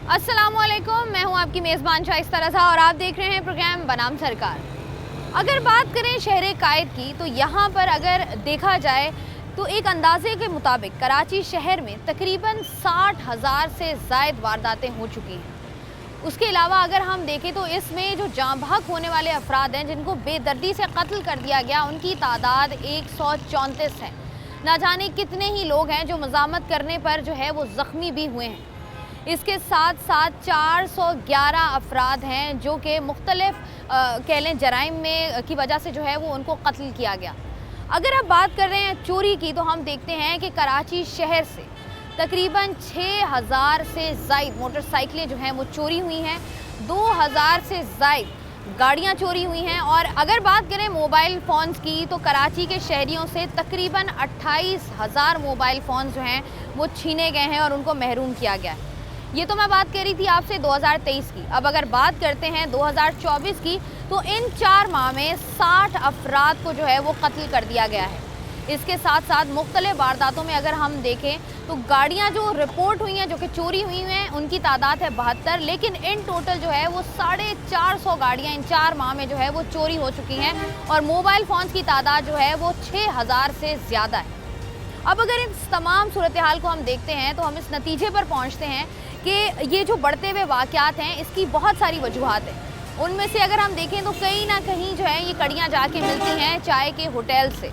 अस्सलामुअलैकुम, मैं हूं आपकी मेज़बान शाइस्ता रज़ा और आप देख रहे हैं प्रोग्राम बनाम सरकार। अगर बात करें शहर कायद की तो यहाँ पर अगर देखा जाए तो एक अंदाजे के मुताबिक कराची शहर में तकरीबन 60,000 से ज़ायद वारदातें हो चुकी हैं। उसके अलावा अगर हम देखें तो इसमें जो जाँ बहक होने वाले अफराद हैं जिनको बेदर्दी से कत्ल कर दिया गया, उनकी तादाद 134 है। ना जाने कितने ही लोग हैं जो मज़ामत करने पर जो है वो ज़ख्मी भी हुए हैं। इसके साथ साथ 411 अफराद हैं जो कि मुख्तलिफ कह लें जराइम में की वजह से जो है वो उनको कत्ल किया गया। अगर आप बात कर रहे हैं चोरी की तो हम देखते हैं कि कराची शहर से तकरीबन 6,000 से ज़ायद मोटरसाइकिलें जो हैं वो चोरी हुई हैं, 2,000 से ज़ायद गाड़ियां चोरी हुई हैं। और अगर बात करें मोबाइल फ़ोन्स की तो कराची के शहरियों से तकरीबन 28,000 मोबाइल फ़ोन्स जो हैं वो छीने गए हैं और उनको महरूम किया गया है। ये तो मैं बात कर रही थी आपसे 2023 की। अब अगर बात करते हैं 2024 की तो इन 4 माह में 60 अफराद को जो है वो कत्ल कर दिया गया है। इसके साथ साथ मुख्तलिफ वारदातों में अगर हम देखें तो गाड़ियां जो रिपोर्ट हुई हैं, जो कि चोरी हुई हैं, उनकी तादाद है 72, लेकिन इन टोटल जो है वो 450 गाड़ियां इन 4 माह में जो है वो चोरी हो चुकी हैं और मोबाइल फ़ोन्स की तादाद जो है वो 6,000 से ज़्यादा है। अब अगर इस तमाम सूरत हाल को हम देखते हैं तो हम इस नतीजे पर पहुँचते हैं कि ये जो बढ़ते हुए वाक़यात हैं इसकी बहुत सारी वजूहात हैं। उनमें से अगर हम देखें तो कहीं ना कहीं जो है ये कड़ियाँ जाके मिलती हैं चाय के होटल से।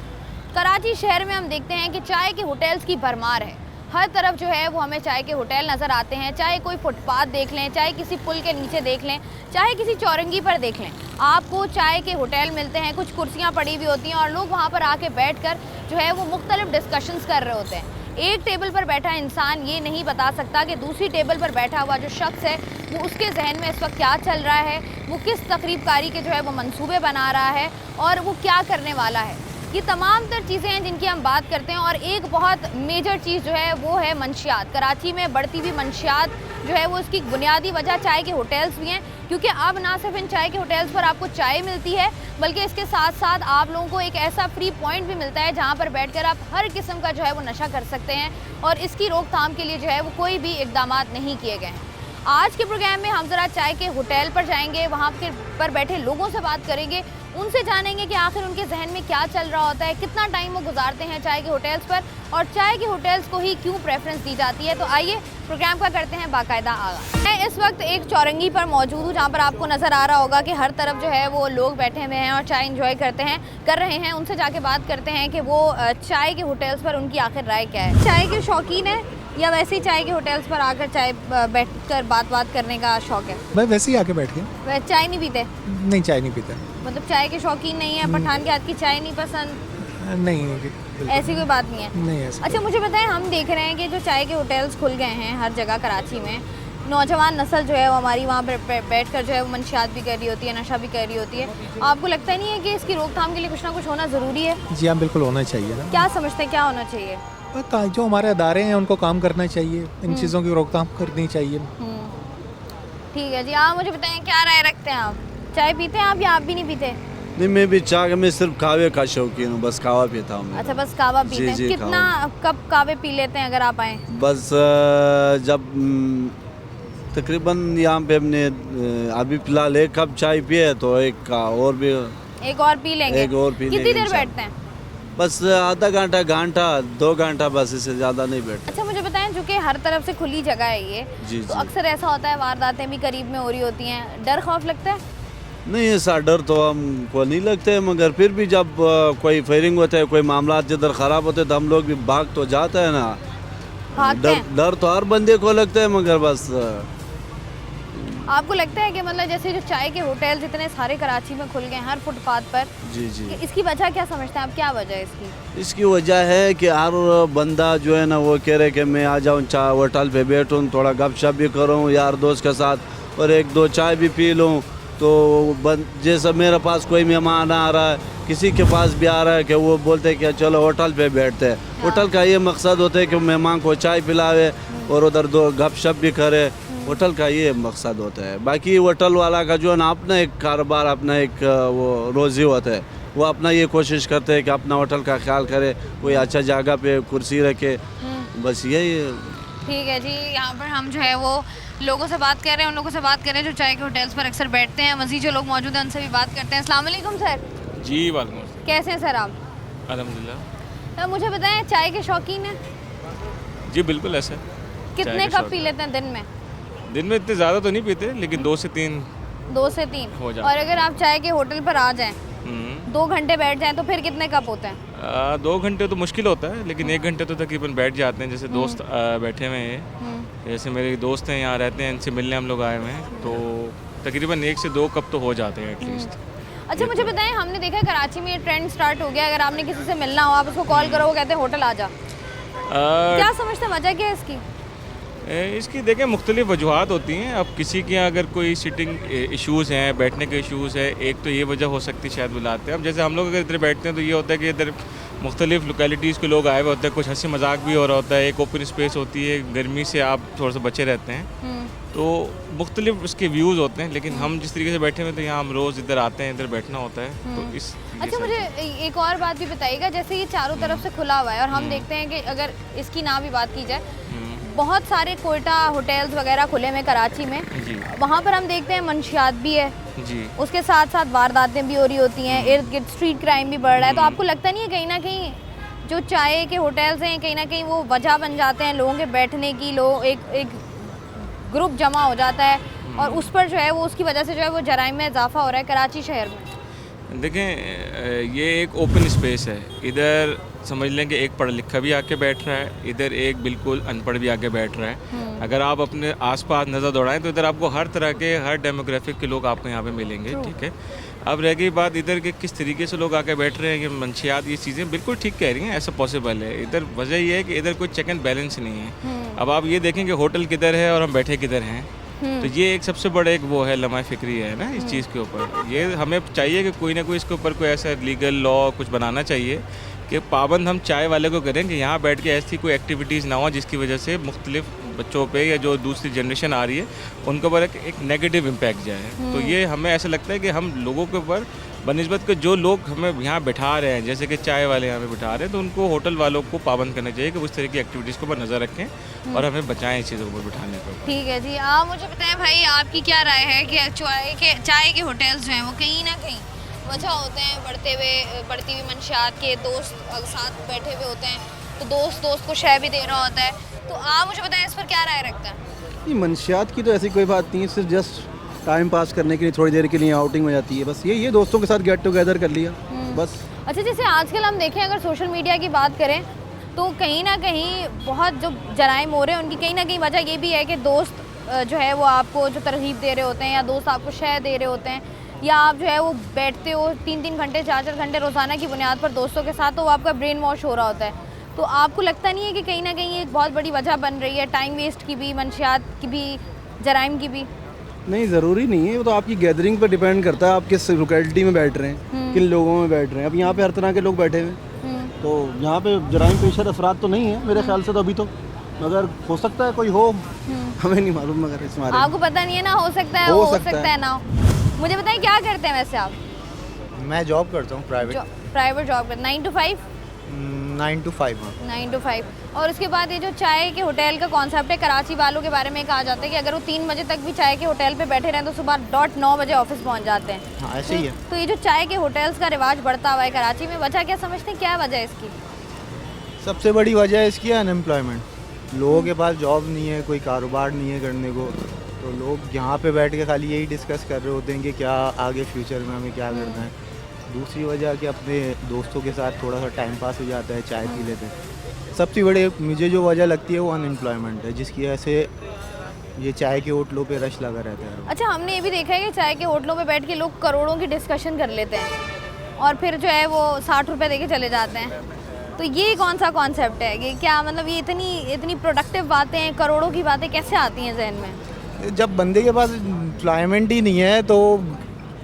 कराची शहर में हम देखते हैं कि चाय के होटल्स की भरमार है। हर तरफ जो है वो हमें चाय के होटल नज़र आते हैं, चाहे कोई फुटपाथ देख लें, चाहे किसी पुल के नीचे देख लें, चाहे किसी चौरंगी पर देख लें, आपको चाय के होटल मिलते हैं। कुछ कुर्सियाँ पड़ी हुई होती हैं और लोग वहाँ पर आके बैठकर जो है वो मुख्तलिफ डिस्कशंस कर रहे होते हैं। एक टेबल पर बैठा इंसान ये नहीं बता सकता कि दूसरी टेबल पर बैठा हुआ जो शख्स है वो उसके जहन में इस वक्त क्या चल रहा है, वो किस तकरीबकारी के जो है वो मंसूबे बना रहा है और वो क्या करने वाला है। ये तमाम तर चीज़ें हैं जिनकी हम बात करते हैं। और एक बहुत मेजर चीज़ जो है वो है मंशियात। कराची में बढ़ती हुई मंशियात जो है वो इसकी बुनियादी वजह चाय के होटल्स भी हैं, क्योंकि अब ना सिर्फ इन चाय के होटल्स पर आपको चाय मिलती है बल्कि इसके साथ साथ आप लोगों को एक ऐसा फ्री पॉइंट भी मिलता है जहाँ पर बैठकर आप हर किस्म का जो है वो नशा कर सकते हैं और इसकी रोकथाम के लिए जो है वो कोई भी इक़दाम नहीं किए गए हैं। आज के प्रोग्राम में हम ज़रा चाय के होटल पर जाएंगे, वहाँ पर बैठे लोगों से बात करेंगे, उनसे जानेंगे कि आखिर उनके जहन में क्या चल रहा होता है, कितना टाइम वो गुजारते हैं चाय के होटल्स पर और चाय के होटल्स को ही क्यों प्रेफरेंस दी जाती है। तो आइए प्रोग्राम का करते हैं बाकायदा आगाज़। मैं इस वक्त एक चौरंगी पर मौजूद हूँ जहाँ पर आपको नज़र आ रहा होगा कि हर तरफ जो है वो लोग बैठे हुए हैं और चाय इंजॉय कर रहे हैं। उनसे जाके बात करते हैं कि वो चाय के होटल्स पर उनकी आखिर राय क्या है। चाय के शौकीन है या वैसे ही चाय के होटल्स पर आकर चाय बैठकर बात करने का शौक है? मैं वैसे ही आके बैठ गया। चाय नहीं पीते? नहीं, चाय नहीं पीता। मतलब चाय के शौकीन नहीं है, पठान के हाथ की चाय नहीं पसंद? नहीं, ऐसी कोई बात नहीं है। नहीं ऐसा। अच्छा मुझे बताएं, हम देख रहे हैं कि जो चाय के होटल्स खुल गए हैं हर जगह कराची में, नौजवान नस्ल जो है वो हमारी वहाँ पर बैठ कर जो है वो मंशियात भी कर रही होती है, नशा भी कर रही होती है। आपको लगता नहीं है कि इसकी रोकथाम के लिए कुछ ना कुछ होना ज़रूरी है? जी हाँ, बिल्कुल होना चाहिए ना। क्या समझते हैं क्या होना चाहिए? जो हमारे अदारे हैं उनको काम करना चाहिए, इन चीज़ों की रोकथाम करनी चाहिए। ठीक है जी। आप मुझे बताएं क्या राय रखते हैं आप? चाय पीते हैं आप या आप भी नहीं पीते? नहीं, मैं भी चाय में सिर्फ कावे का शौकीन हूँ, बस कावा पीता हूँ। अच्छा, बस कावा पीते हैं। कितना कप कावे पी लेते हैं अगर आप आए? बस जब तकरीबन यहाँ पे हमने अभी फिलहाल 1 कप चाय पिए तो एक और पी लेंगे। कितनी देर बैठते हैं? बस आधा घंटा, 2 घंटा, बस इससे ज़्यादा नहीं बैठते। अच्छा मुझे बताएं, जो कि हर तरफ से खुली जगह है ये, तो अक्सर ऐसा होता है वारदातें भी करीब में हो रही होती हैं, डर खौफ लगता है? नहीं, ऐसा डर तो हमको नहीं लगता है, मगर फिर भी जब कोई फायरिंग होता है, कोई मामला जिधर ख़राब होते हैं तो हम लोग भी भाग तो जाते हैं ना। डर तो हर बंदे को लगता है, मगर बस आपको लगता है कि मतलब जैसे जो चाय के होटल इतने सारे कराची में खुल गए हैं हर फुटपाथ पर, जी, इसकी वजह क्या समझते हैं आप? क्या वजह है इसकी? इसकी वजह है कि हर बंदा जो है ना वो कह रहे कि मैं आ जाऊँ चाय होटल पे बैठूँ, थोड़ा गपशप भी करूँ यार दोस्त के साथ और 1-2 चाय भी पी लूँ। तो जैसा मेरे पास कोई मेहमान आ रहा है, किसी के पास भी आ रहा है कि वो बोलते हैं कि चलो होटल पे बैठते हैं। होटल का ये मकसद होता है कि मेहमान को चाय पिलावे और उधर 2 गपशप भी करे। होटल का ये मकसद होता है। बाकी होटल वाला का जो है ना अपना एक कारोबार, अपना एक वो रोज़ी होता है, वो अपना ये कोशिश करते हैं कि अपना होटल का ख्याल करे, कोई अच्छा जगह पे कुर्सी रखे, बस यही ठीक है जी, यहाँ पर हम जो है वो लोगों से बात कर रहे हैं, उन लोगों से बात कर रहे हैं जो चाय के होटल्स पर अक्सर बैठते हैं। मज़ीद जो लोग मौजूद हैं उनसे भी बात करते हैं। अस्सलाम वालेकुम सर। जी वालेकुम अस्सलाम। कैसे हैं सर आप? अल्हम्दुलिल्लाह। तो मुझे बताएं, चाय के शौकीन हैं? जी बिल्कुल ऐसा है। कितने चाय के कप शौक- पी लेते हैं दिन में? दिन में इतने ज़्यादा तो नहीं पीते, लेकिन 2 से 3। 2 से 3। हो जाता और अगर आप चाय के होटल पर आ जाएं, 2 घंटे बैठ जाएं तो फिर कितने कप होते हैं? 2 घंटे तो मुश्किल होता है, लेकिन 1 घंटे तो तकरीबन बैठ जाते हैं। जैसे दोस्त बैठे हुए हैं, जैसे मेरे दोस्त हैं यहाँ रहते हैं, इनसे मिलने हम लोग आए हुए हैं, तो तकरीबन 1 से 2 कप तो हो जाते हैं एटलीस्ट। अच्छा मुझे बताएं, हमने देखा है कराची में ये ट्रेंड स्टार्ट हो गया, अगर आपने किसी से मिलना हो आप उसको कॉल करो, वो कहते हैं होटल आ जा। क्या समझते हैं वजह क्या है इसकी? इसकी देखें मुख्तलिफ वजूहत होती हैं। अब किसी के यहाँ अगर कोई सिटिंग इश्यूज़ हैं, बैठने के इश्यूज़ है, एक तो ये वजह हो सकती है शायद बुलाते हैं। अब जैसे हम लोग अगर इधर बैठते हैं तो ये होता है कि इधर मुख्तलिफ लोकेलिटीज़ के लोग आए हुए होते हैं, कुछ हंसी मजाक भी हो रहा होता है, एक ओपन स्पेस होती है, गर्मी से आप थोड़ा सा बचे रहते हैं, तो मुख्तलिफ उसके व्यूज़ होते हैं। लेकिन हम जिस तरीके से बैठे हुए तो यहाँ हम रोज़ इधर आते हैं, इधर बैठना होता है, तो इस अच्छा मुझे एक और बात भी बताइएगा, जैसे ये चारों तरफ से खुला हुआ है और हम देखते हैं कि अगर इसकी ना भी बात की जाए, बहुत सारे कोयटा होटल्स वगैरह खुले हुए कराची में, जी वहाँ पर हम देखते हैं मंशियात भी है, जी उसके साथ साथ वारदातें भी हो रही होती हैं, इर्द गिर्द स्ट्रीट क्राइम भी बढ़ रहा है। तो आपको लगता नहीं है कहीं ना कहीं जो चाय के होटल्स हैं कहीं ना कहीं वो वजह बन जाते हैं लोगों के बैठने की, लोग एक ग्रुप जमा हो जाता है और उस पर जो है वो उसकी वजह से जो है वो जराइम में इजाफा हो रहा है कराची शहर में? देखें, ये एक ओपन स्पेस है। इधर समझ लें कि एक पढ़ा लिखा भी आके बैठ रहा है, इधर एक बिल्कुल अनपढ़ भी आके बैठ रहा है। अगर आप अपने आसपास नज़र दौड़ाएं तो इधर आपको हर तरह के, हर डेमोग्राफिक के लोग आपको यहाँ पे मिलेंगे, ठीक है। अब रह गई बात इधर के किस तरीके से लोग आके बैठ रहे हैं, ये मंशियात, ये चीज़ें बिल्कुल ठीक कह रही हैं, ऐसा पॉसिबल है। इधर वजह ये है कि इधर कोई चेक एंड बैलेंस नहीं है। अब आप ये देखें कि होटल किधर है और हम बैठे किधर हैं, तो ये एक सबसे बड़ा एक वो है लम्हा फिक्री है ना इस चीज़ के ऊपर। ये हमें चाहिए कि कोई ना कोई इसके ऊपर कोई ऐसा लीगल लॉ कुछ बनाना चाहिए कि पाबंद हम चाय वाले को करें कि यहाँ बैठ के ऐसी कोई एक्टिविटीज़ ना हो जिसकी वजह से मुख्तलिफ बच्चों पे या जो दूसरी जनरेशन आ रही है उनके ऊपर एक नेगेटिव इम्पैक्ट जाए। तो ये हमें ऐसा लगता है कि हम लोगों के ऊपर बनस्बत के जो लोग हमें यहाँ बैठा रहे हैं, जैसे कि चाय वाले यहाँ पे बैठा रहे हैं, तो उनको होटल वालों को पाबंद करना चाहिए कि उस तरह की एक्टिविटीज़ के ऊपर नज़र रखें और हमें बचाएं इस चीज़ों को बिठाने को। ठीक है जी, आप मुझे बताएं भाई, आपकी क्या राय है कि चाय के होटल्स जो हैं वो कहीं ना कहीं वजह होते हैं बढ़ती हुई मंशियात के, दोस्त साथ बैठे हुए होते हैं तो दोस्त को शय भी दे रहा होता है, तो आप मुझे बताएं इस पर क्या राय रखते हैं? ये मंशियात की तो ऐसी कोई बात नहीं है, सिर्फ जस्ट टाइम पास करने के लिए थोड़ी देर के लिए आउटिंग हो जाती है, बस ये दोस्तों के साथ गेट टुगेदर कर लिया बस। अच्छा जैसे आजकल हम देखें, अगर सोशल मीडिया की बात करें तो कहीं ना कहीं बहुत जो जराइम हो रहे हैं उनकी कहीं ना कहीं वजह ये भी है कि दोस्त जो है वो आपको जो तरगीब दे रहे होते हैं या दोस्त आपको शय दे रहे होते हैं, या आप जो है वो बैठते हो 3-3 घंटे 4-4 घंटे रोज़ाना की बुनियाद पर दोस्तों के साथ, तो वो आपका ब्रेन वॉश हो रहा होता है। तो आपको लगता नहीं है कि कहीं ना कहीं एक बहुत बड़ी वजह बन रही है टाइम वेस्ट की भी, मंशियात की भी, जराइम की भी? नहीं, ज़रूरी नहीं है, वो तो आपकी गैदरिंग पर डिपेंड करता है, आप किस लोकेलिटी में बैठ रहे हैं, किन लोगों में बैठ रहे हैं। अब यहाँ पे हर तरह के लोग बैठे हुए हैं, तो यहाँ पे जराइम पेशर अफराद तो नहीं है मेरे ख्याल से तो अभी तो, मगर हो सकता है कोई हो, हमें नहीं मालूम, मगर इस बारे में आपको पता नहीं है ना, हो सकता है हो सकता है ना हो। मुझे बताइए क्या करते हैं वैसे आप? मैं जॉब करता हूँ प्राइवेट जॉब करते? 9 to 5? 9 to 5। 9 to 5। और उसके बाद ये जो चाय के होटल का कॉन्सेप्ट है, कराची वालों के बारे में कहा जाता है कि अगर वो 3 बजे तक भी चाय के होटल पे बैठे रहें तो सुबह डॉट 9 बजे ऑफिस पहुंच जाते हैं। हाँ ऐसे ही है। तो ये जो चाय के होटल्स का रिवाज बढ़ता हुआ है कराची में, वजह क्या समझते हैं, क्या वजह है इसकी? सबसे बड़ी वजह है इसकी अनएम्प्लॉयमेंट। लोगों के पास जॉब नहीं है, कोई कारोबार नहीं है करने को, तो लोग यहाँ पे बैठ के खाली यही डिस्कस कर रहे होते हैं कि क्या आगे फ्यूचर में हमें क्या करना है। दूसरी वजह कि अपने दोस्तों के साथ थोड़ा सा टाइम पास हो जाता है, चाय पी लेते हैं। सबसे बड़ी मुझे जो वजह लगती है वो अनएम्प्लॉयमेंट है, जिसकी वजह से ये चाय के होटलों पे रश लगा रहता है। अच्छा हमने ये भी देखा है कि चाय के होटलों पे बैठ के लोग करोड़ों की डिस्कशन कर लेते हैं और फिर जो है वो 60 रुपये दे के चले जाते हैं। तो ये कौन सा कॉन्सेप्ट है कि क्या मतलब ये इतनी प्रोडक्टिव बातें, करोड़ों की बातें कैसे आती हैं जहन में? जब बंदे के पास एम्प्लॉयमेंट ही नहीं है तो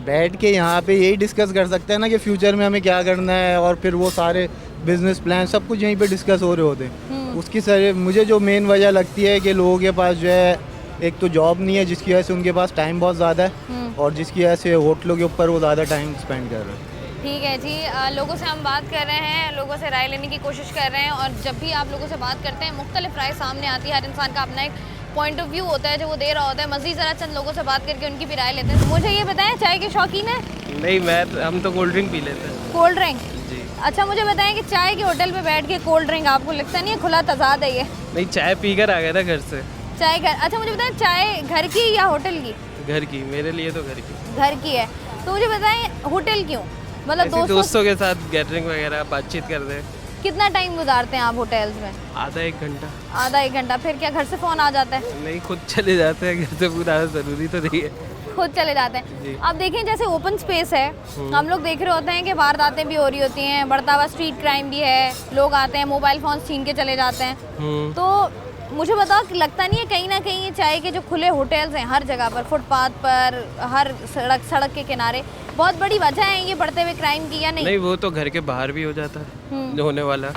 बैठ के यहाँ पे यही डिस्कस कर सकते हैं ना कि फ्यूचर में हमें क्या करना है, और फिर वो सारे बिजनेस प्लान सब कुछ यहीं पे डिस्कस हो रहे होते हैं। उसकी सर मुझे जो मेन वजह लगती है कि लोगों के पास जो है एक तो जॉब नहीं है, जिसकी वजह से उनके पास टाइम बहुत ज़्यादा है, और जिसकी वजह से होटलों के ऊपर वो ज़्यादा टाइम स्पेंड कर रहे हैं। ठीक है जी, लोगों से हम बात कर रहे हैं, लोगों से राय लेने की कोशिश कर रहे हैं, और जब भी आप लोगों से बात करते हैं मुख्तलिफ राय सामने आती है। हर इंसान का अपना एक पॉइंट ऑफ व्यू होता है जो वो दे रहा होता है। मज़ीद ज़रा चंद लोगों से बात करके उनकी भी राय लेते हैं। मुझे ये बताएं, चाय के शौकीन है? नहीं, हम तो कोल्ड ड्रिंक पी लेते हैं। Cold drink? जी। अच्छा, मुझे बताएं कि चाय के होटल पे बैठ के कोल्ड ड्रिंक, आपको लगता नहीं है खुला तजाद है ये? नहीं, चाय पी कर आ गया था घर से। चाय घर? अच्छा, मुझे बताएं चाय घर की या होटल की? घर की, मेरे लिए तो घर की। घर की है। तो मुझे बताएं होटल क्यों? मतलब ऐसे दोस्तों के साथ गैदरिंग वगैरह बातचीत करते हैं। कितना टाइम गुजारते हैं आप होटल्स में? आधा एक घंटा। आधा एक घंटा? फिर क्या घर से फ़ोन आ जाता है? नहीं, खुद चले जाते हैं घर से, पूरा ज़रूरी तो नहीं है। खुद चले जाते हैं। अब देखें जैसे ओपन स्पेस है, हम लोग देख रहे होते हैं कि वारदातें भी हो रही होती हैं, बढ़ता हुआ स्ट्रीट क्राइम भी है, लोग आते हैं मोबाइल फ़ोन छीन के चले जाते हैं। तो मुझे बताओ कि लगता नहीं है कहीं ना कहीं ये चाय के जो खुले होटल्स हैं हर जगह पर, फुटपाथ पर, हर सड़क के किनारे, बहुत बड़ी वजह है ये बढ़ते हुए क्राइम की, या नहीं? नहीं, वो तो घर के बाहर भी हो जाता है जो होने वाला,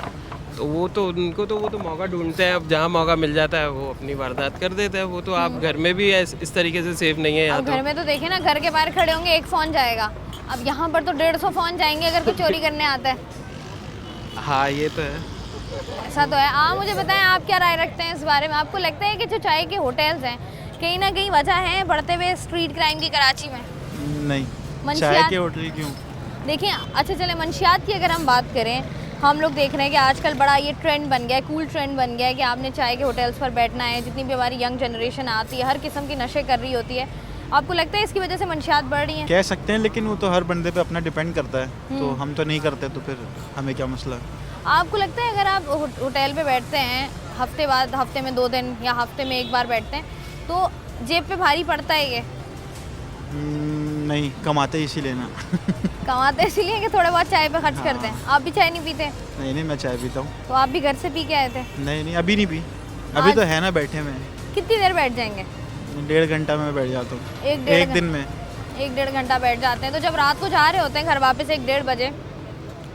तो वो तो मौका ढूंढते हैं। अब जहाँ मौका मिल जाता है वो अपनी वारदात कर देते हैं। वो तो आप घर में भी इस तरीके से सेफ नहीं है यहाँ अब तो। घर में तो देखें ना, घर के बाहर खड़े होंगे एक फ़ोन जाएगा, अब यहाँ पर तो 150 फ़ोन जाएंगे अगर कोई चोरी करने आता है। हाँ, ये तो है। ऐसा तो है। आप मुझे बताएं, आप क्या राय रखते हैं इस बारे में? आपको लगता है कि जो चाय के होटल्स हैं कहीं ना कहीं वजह है बढ़ते हुए स्ट्रीट क्राइम की कराची में? नहीं, मंशियात? चाय के होटल क्यों? देखिए, अच्छा चले मंशियात की अगर हम बात करें, हम लोग देख रहे हैं कि आजकल बड़ा ये ट्रेंड बन गया है, कूल ट्रेंड बन गया है कि आपने चाय के होटल्स पर बैठना है। जितनी भी हमारी यंग जनरेशन आती है हर किस्म की नशे कर रही होती है। आपको लगता है इसकी वजह से मंशियात बढ़ रही हैं? कह सकते हैं, लेकिन वो तो हर बंदे पे अपना डिपेंड करता है। तो हम तो नहीं करते, तो फिर हमें क्या मसला है? आपको लगता है अगर आप होटल पे बैठते हैं हफ्ते में 2 दिन या हफ्ते में 1 बार बैठते हैं तो जेब पे भारी पड़ता है ये? नहीं, कमाते इसीलिए ना। कमाते इसलिए कि थोड़ा बहुत चाय पे खर्च करते हैं। आप भी चाय नहीं पीते? नहीं, मैं चाय पीता हूँ। तो आप भी घर से पी के आए थे? नहीं, अभी नहीं पी। अभी तो है ना बैठे में। कितनी देर बैठ जाएंगे? 1.5 घंटा में बैठ जाता हूँ। एक दिन में 1-1.5 घंटा बैठ जाते हैं। तो जब रात को जा रहे होते हैं घर वापस 1-1.5 बजे,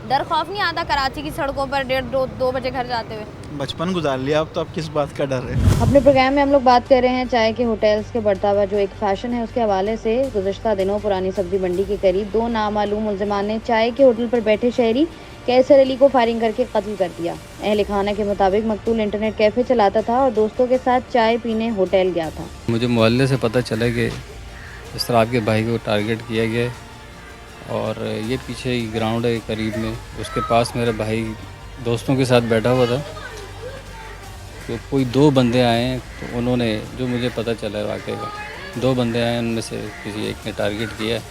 डर खौफ नहीं आता कराची की सड़कों पर 1:30-2 बजे घर जाते हुए? बचपन गुजार लिया, अब तो अब किस बात का डर है? अपने प्रोग्राम में हम लोग बात कर रहे हैं चाय के होटल्स के बढ़ता हुआ जो एक फैशन है उसके हवाले से। गुज़श्ता दिनों पुरानी सब्जी मंडी के करीब 2 नामालूम मुल्ज़िमान ने चाय के होटल पर बैठे शहरी कैसर अली को फायरिंग करके कत्ल कर दिया। अहले खाना के मुताबिक मकतूल इंटरनेट कैफ़े चलाता था और दोस्तों के साथ चाय पीने होटल गया था। मुझे मोहल्ले से पता चला कि इस तरह आपके भाई को टारगेट किया गया है, और ये पीछे ही ग्राउंड है करीब में, उसके पास मेरा भाई दोस्तों के साथ बैठा हुआ था। तो कोई 2 बंदे आए हैं, तो उन्होंने, जो मुझे पता चला है वाक़े का, 2 बंदे आए, उनमें से किसी एक ने टारगेट किया है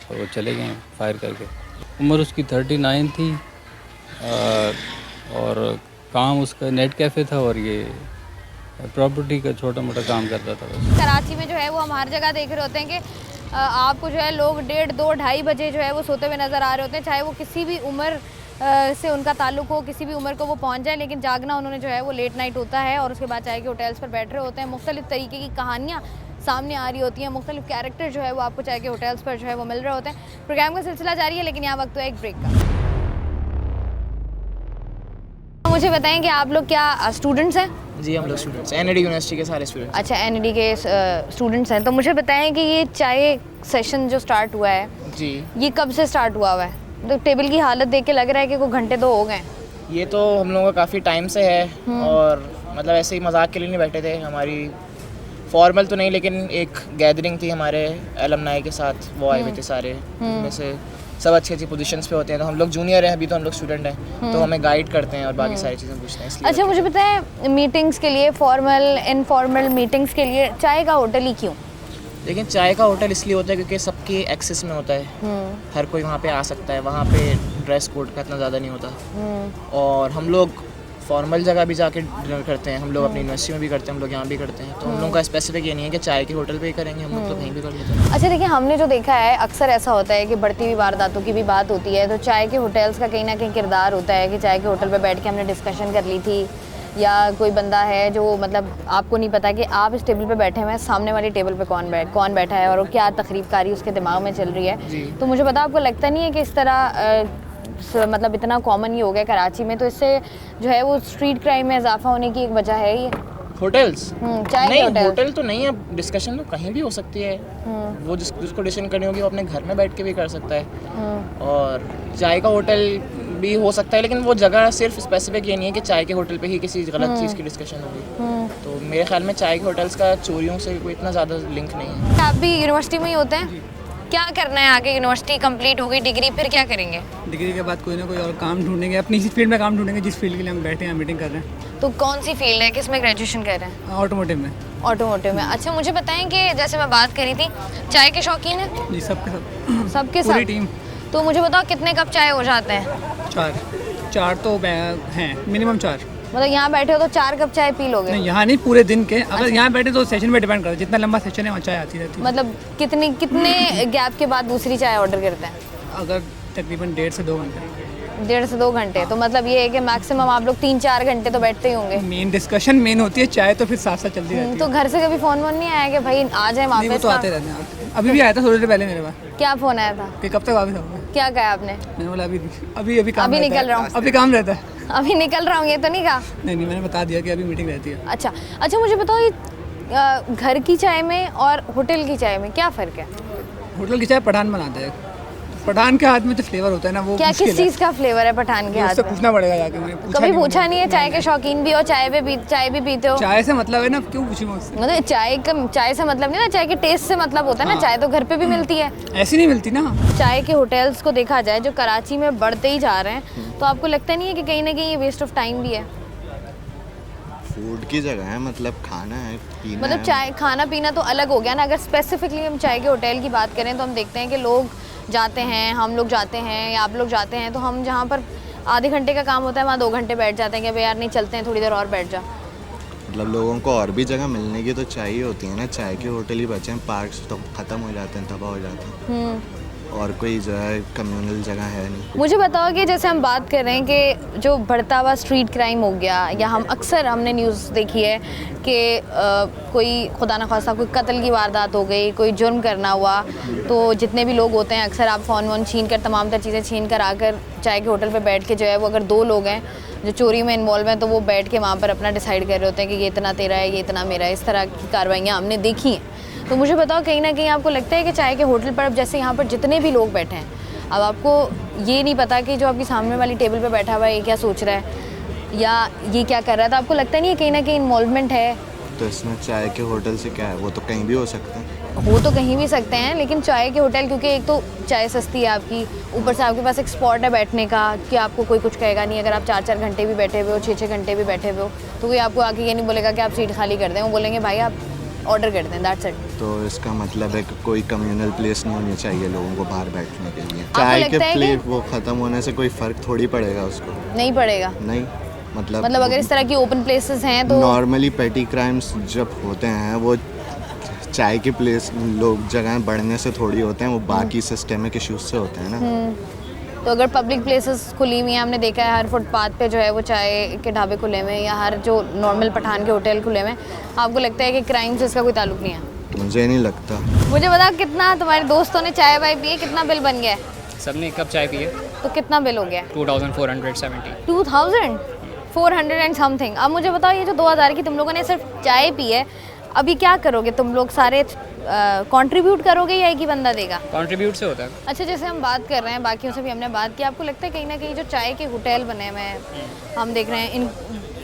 और वो चले गए फायर करके। उम्र उसकी 39 थी और काम उसका नेट कैफ़े था और ये प्रॉपर्टी का छोटा मोटा काम करता था बस। कराची में जो है वो हम हर जगह देख रहे होते हैं कि आपको जो है लोग 1:30, 2, 2:30 बजे जो है वो सोते हुए नज़र आ रहे होते हैं, चाहे वो किसी भी उम्र से उनका ताल्लुक हो, किसी भी उम्र को वो पहुंच जाए, लेकिन जागना उन्होंने जो है वो लेट नाइट होता है और उसके बाद चाय के होटल्स पर बैठ रहे होते हैं। मुख्तलिफ तरीके की कहानियाँ सामने आ रही होती हैं, मुख्तलिफ कैरेक्टर जो है वो आपको चाय के होटल्स पर जो है वो मिल रहे होते हैं। प्रोग्राम का सिलसिला जारी है, लेकिन यहाँ वक्त है एक ब्रेक का। मुझे बताएं कि आप लोग क्या स्टूडेंट्स हैं? जी, हम लोग स्टूडेंट्स हैं, एनएडी यूनिवर्सिटी के सारे स्टूडेंट्स। अच्छा, एनएडी के स्टूडेंट्स हैं। तो मुझे बताएं कि ये चाय सेशन जो स्टार्ट हुआ है जी, ये कब से स्टार्ट हुआ है? तो टेबल की हालत देख के लग रहा है कि कोई घंटे 2 हो गए। ये तो हम लोगों का काफ़ी टाइम से है और मतलब ऐसे ही मजाक के लिए नहीं बैठे थे। हमारी फॉर्मल तो नहीं, लेकिन एक गैदरिंग थी हमारे एलमनाई के साथ, वो आए हुए थे सारे, उनमें से सब अच्छी अच्छी पोजीशंस पे होते हैं। तो हम लोग जूनियर हैं, अभी तो हम लोग स्टूडेंट हैं, तो हमें गाइड करते हैं और बाकी सारी चीज़ें पूछते हैं, इसलिए। अच्छा, मुझे बताएं मीटिंग्स के लिए, फॉर्मल इनफॉर्मल मीटिंग्स के लिए चाय का होटल ही क्यों? लेकिन चाय का होटल इसलिए होता है क्योंकि सबके एक्सेस में होता है, हर कोई वहाँ पे आ सकता है, वहाँ पे ड्रेस कोड का इतना ज़्यादा नहीं होता। और हम लोग फॉर्मल जगह भी जाके डिनर करते हैं, हम लोग अपनी यूनिवर्सिटी में भी करते हैं, हम लोग यहाँ भी करते हैं। तो हम लोगों का स्पेसिफिक ये नहीं है कि चाय के होटल पे ही करेंगे, हम लोग तो कहीं भी कर लेते हैं। अच्छा देखिए, हमने जो देखा है अक्सर ऐसा होता है कि बढ़ती हुई वारदातों की भी बात होती है, तो चाय के होटल्स का कहीं ना कहीं किरदार होता है कि चाय के होटल पर बैठ के हमने डिस्कशन कर ली थी, या कोई बंदा है जो मतलब आपको नहीं पता कि आप इस टेबल पे बैठे हुए हैं, सामने वाली टेबल पे कौन बैठा है और क्या तकरीबकारी उसके दिमाग में चल रही है। तो मुझे पता, आपको लगता नहीं है कि इस तरह मतलब इतना कॉमन ही हो गया कराची में, तो इससे जो है वो स्ट्रीट क्राइम में इजाफा होने की एक वजह है ये? होटल्स चाय के नहीं, होटल होटल तो नहीं है, डिस्कशन तो कहीं भी हो सकती है। वो जिसको डिसीजन करनी होगी वो अपने घर में बैठ के भी कर सकता है। और चाय का होटल भी हो सकता है, लेकिन वो जगह सिर्फ स्पेसिफिक ये नहीं है कि चाय के होटल पे ही किसी गलत चीज़ की डिस्कशन होगी। तो मेरे ख्याल में चाय के होटल्स का चोरियों से कोई इतना ज़्यादा लिंक नहीं है। आप भी यूनिवर्सिटी में ही होते हैं? क्या करना है आगे? यूनिवर्सिटी कंप्लीट हो गई, डिग्री, फिर क्या करेंगे? डिग्री के बाद कोई ना कोई और काम ढूंढेंगे, अपनी इसी फील्ड में काम ढूंढेंगे जिस फील्ड के लिए हम बैठे हैं, मीटिंग कर रहे हैं। तो कौन सी फील्ड है, किस में ग्रेजुएशन कर रहे हैं? ऑटोमोटिव में। ऑटोमोटिव में। अच्छा, मुझे बताएं कि जैसे मैं बात करी थी, चाय के शौकीन है? जी, सबके सब, सबके पूरी सब? टीम। तो मुझे बताओ कितने कप चाय हो जाते हैं? 4 तो हैं, मिनिमम 4। मतलब यहाँ बैठे हो तो 4 कप चाय पी लोगे? नहीं, यहाँ नहीं, पूरे दिन के। अगर यहाँ बैठे तो सेशन पे डिपेंड करता है, जितना लंबा सेशन है वहाँ चाय आती रहती है। मतलब कितने गैप के बाद दूसरी चाय ऑर्डर करते हैं? अगर तकरीबन 1.5 से 2 घंटे। 1.5 से 2 घंटे, तो मतलब ये है कि मैक्सिमम आप लोग 3-4 घंटे तो बैठते ही होंगे। मेन डिस्कशन मेन होती है, चाय तो फिर साथ साथ चलती रहती है। तो घर से कभी फोन वोन नहीं आया कि भाई आ जाए नहीं, वो वापस? तो आते रहते हैं। अभी भी आया था थोड़ी देर पहले मेरे पास। क्या फोन आया था कि कब तक वापस आओगे? क्या कहा आपने? मैंने बोला अभी काम अभी रहता निकल है। रहा हूँ। अभी काम रहता है। अभी निकल रहा हूँ, ये तो नहीं कहा? नहीं, मैंने बता दिया कि अभी मीटिंग रहती है। अच्छा, मुझे बताओ ये घर की चाय में और होटल की चाय में क्या फ़र्क है? होटल की चाय पठान बनाता है, पठान के हाथ में जो फ्लेवर होता है ना, वो क्या, किस चीज़ का फ्लेवर है पठान के हाथ उससे में? पूछना पड़ेगा जाके। मैंने कभी पूछा नहीं है? चाय के शौकीन भी हो, चाय भी पीते हो? चाय से मतलब है ना, क्यों पूछी मैं उससे? मतलब चाय से मतलब नहीं ना, चाय के टेस्ट से मतलब होता है ना। चाय तो घर पे भी मिलती है, ऐसी नहीं मिलती ना। चाय के होटल्स को देखा जाए जो कराची में बढ़ते ही जा रहे हैं, तो आपको लगता नहीं है कि कहीं ना कहीं ये वेस्ट ऑफ टाइम भी है? फूड की जगह है, मतलब खाना है, पीना मतलब है। चाय खाना पीना तो अलग हो गया ना। अगर स्पेसिफिकली हम चाय के होटल की बात करें तो हम देखते हैं कि लोग जाते हैं, हम लोग जाते हैं या आप लोग जाते हैं, तो हम जहाँ पर आधे घंटे का काम होता है वहाँ 2 घंटे बैठ जाते हैं कि भाई यार नहीं, चलते हैं थोड़ी देर और बैठ जा। मतलब लोगों को और भी जगह मिलने की तो चाहिए होती है ना। चाय के होटल ही बचे हैं, पार्क्स तो ख़त्म हो जाते हैं, तबाह हो जाते हैं। और कोई जो है कम्युनल जगह है नहीं। मुझे बताओ कि जैसे हम बात कर रहे हैं कि जो बढ़ता हुआ स्ट्रीट क्राइम हो गया, या हमने न्यूज़ देखी है कि कोई खुदा न खास्ता कोई कत्ल की वारदात हो गई, कोई जुर्म करना हुआ, तो जितने भी लोग होते हैं अक्सर आप फ़ोन वोन छीन कर, तमाम तर चीज़ें छीन कर आकर चाय के होटल पे बैठ के जो है वो, अगर 2 लोग हैं जो चोरी में इन्वॉल्व हैं, तो वो बैठ के वहाँ पर अपना डिसाइड कर रहे होते हैं कि ये इतना तेरा है, ये इतना मेरा है। इस तरह की कार्रवाइयाँ हमने देखी हैं। तो मुझे बताओ, कहीं ना कहीं आपको लगता है कि चाय के होटल पर अब जैसे यहाँ पर जितने भी लोग बैठे हैं, अब आपको ये नहीं पता कि जो आपकी सामने वाली टेबल पे बैठा हुआ है ये क्या सोच रहा है या ये क्या कर रहा है, तो आपको लगता नहीं है कहीं ना कहीं इन्वॉल्वमेंट है? तो इसमें चाय के होटल से क्या है, वो तो कहीं भी हो सकते हैं। हो तो कहीं भी सकते हैं, लेकिन चाय के होटल, क्योंकि एक तो चाय सस्ती है आपकी, ऊपर से आपके पास एक स्पॉट है बैठने का कि आपको कोई कुछ कहेगा नहीं। अगर आप 4-4 घंटे भी बैठे हुए हो, 6-6 घंटे भी बैठे हुए हो, तो कोई आपको आके ये नहीं बोलेगा कि आप सीट खाली कर दें। वो बोलेंगे भाई आप ऑर्डर कर दें, दैट्स इट। तो इसका मतलब है कि कोई कम्युनल प्लेस नहीं होनी चाहिए लोगों को बाहर बैठने के लिए। आपको चाय के लगता है प्लेस कि- वो ख़त्म होने से कोई फ़र्क थोड़ी पड़ेगा उसको। नहीं पड़ेगा? नहीं, मतलब अगर इस तरह की ओपन प्लेसेस हैं तो नॉर्मली पेटी क्राइम्स जब होते हैं वो चाय के प्लेस लोग जगह बढ़ने से थोड़ी होते हैं, वो बाकी सिस्टमिक इश्यूज से होते हैं ना। तो अगर पब्लिक प्लेसेस खुली हुई हैं, हमने देखा है हर फुटपाथ पे जो है वो चाय के ढाबे खुले हुए हैं, या हर जो नॉर्मल पठान के होटल खुले हुए हैं, आपको लगता है कि क्राइम से इसका कोई ताल्लुक नहीं है? मुझे नहीं लगता। मुझे बता, कितना तुम्हारे दोस्तों ने चाय वाय पी है, कितना बिल बन गया है? सबने 1 कप चाय पी है। तो कितना बिल हो गया? 2470। 2400 एंड समथिंग। अब मुझे बताओ, ये जो 2000 की तुम लोगों ने सिर्फ चाय पी है, अभी क्या करोगे तुम लोग? सारे कंट्रीब्यूट करोगे या एक ही बंदा देगा? कंट्रीब्यूट से होता है। अच्छा, जैसे हम बात कर रहे हैं, बाकियों से भी हमने बात की, आपको लगता है कहीं ना कहीं जो चाय के होटल बने हुए हैं, हम देख रहे हैं इन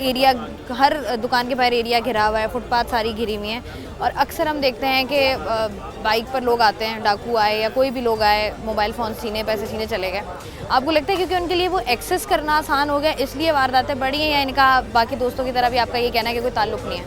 एरिया, हर दुकान के बाहर एरिया घिरा हुआ है, फुटपाथ सारी घिरी हुई हैं, और अक्सर हम देखते हैं कि बाइक पर लोग आते हैं, डाकू आए या कोई भी लोग आए, मोबाइल फ़ोन छीने, पैसे छीने चले गए। आपको लगता है क्योंकि उनके लिए वो एक्सेस करना आसान हो गया इसलिए वारदातें बढ़ी हैं, या इनका बाकी दोस्तों की तरह भी आपका ये कहना है कि कोई ताल्लुक़ नहीं है?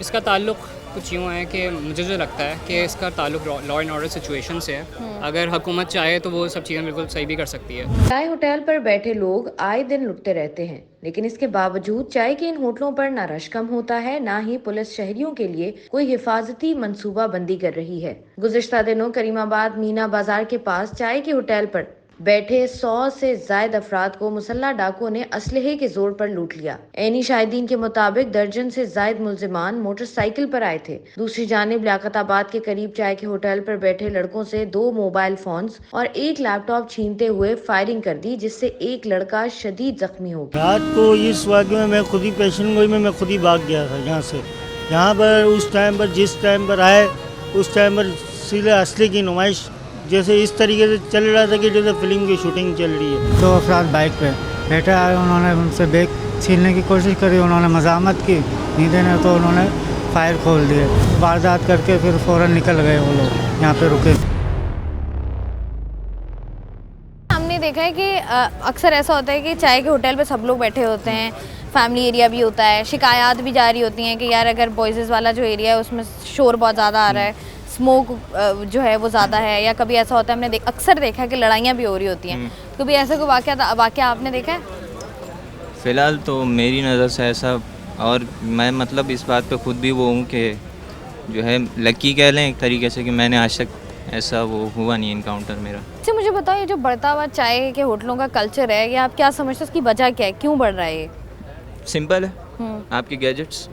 इसका ताल्लुक कुछ यूँ है कि मुझे जो लगता है कि इसका ताल्लुक लॉ एंड ऑर्डर सिचुएशन से है। अगर हुकूमत चाहे तो वो सब चीज़ें बिल्कुल सही भी कर सकती है। चाय होटल पर बैठे लोग आए दिन लुटते रहते हैं, लेकिन इसके बावजूद चाय के इन होटलों पर न रश कम होता है, न ही पुलिस शहरियों के लिए कोई हिफाजती मंसूबा बंदी कर रही है। गुज़िश्ता दिनों करीमाबाद मीना बाजार के पास चाय के होटल पर बैठे 100 से ज्यादा अफराद को मुसल्ला डाकुओं ने असलहे के जोर पर लूट लिया। ऐनी शाहिदीन के मुताबिक दर्जन से ज्यादा मुल्जिमान मोटरसाइकिल पर आए थे। दूसरी जानिब लियाकताबाद के करीब चाय के होटल पर बैठे लड़कों से 2 मोबाइल फोन्स और 1 लैपटॉप छीनते हुए फायरिंग कर दी, जिससे एक लड़का शदीद जख्मी हो गया। रात को इस वाक़े में मैं खुद ही पेशन गोई में मैं खुद ही भाग गया था यहाँ से। यहाँ पर उस टाइम पर जिस टाइम पर आए उस टाइम पर सीधे असली की नुमाइश जैसे इस तरीके से चल रहा था कि जैसे फिल्म की शूटिंग चल रही है। 2 अफराद बाइक पे बैठे आए, उन्होंने उनसे बैग छीनने की कोशिश करी, उन्होंने मजामत की, नहीं देने तो उन्होंने फायर खोल दिए। वारदात करके फिर फ़ौरन निकल गए वो लोग, यहाँ पे रुके। हमने देखा है कि अक्सर ऐसा होता है कि चाय के होटल पे सब लोग बैठे होते हैं, फैमिली एरिया भी होता है, शिकायत भी जारी होती हैं कि यार अगर बॉयज़ वाला जो एरिया है उसमें शोर बहुत ज़्यादा आ रहा है, स्मोक जो है वो ज़्यादा है, या कभी ऐसा होता है हमने अक्सर देखा है कि लड़ाइयाँ भी हो रही होती हैं। कभी ऐसा कोई वाक़या आपने देखा है? फ़िलहाल तो मेरी नज़र से ऐसा, और मैं मतलब इस बात पे खुद भी वो हूँ कि जो है लकी कह लें एक तरीके से कि मैंने आज तक ऐसा वो हुआ नहीं इनकाउंटर मेरा। अच्छा मुझे बताओ, ये जो बढ़ता हुआ चाय के होटलों का कल्चर है, ये आप क्या समझते हो, उसकी वजह क्या है, क्यों बढ़ रहा है ये? सिंपल है, आपके गैजेट्स।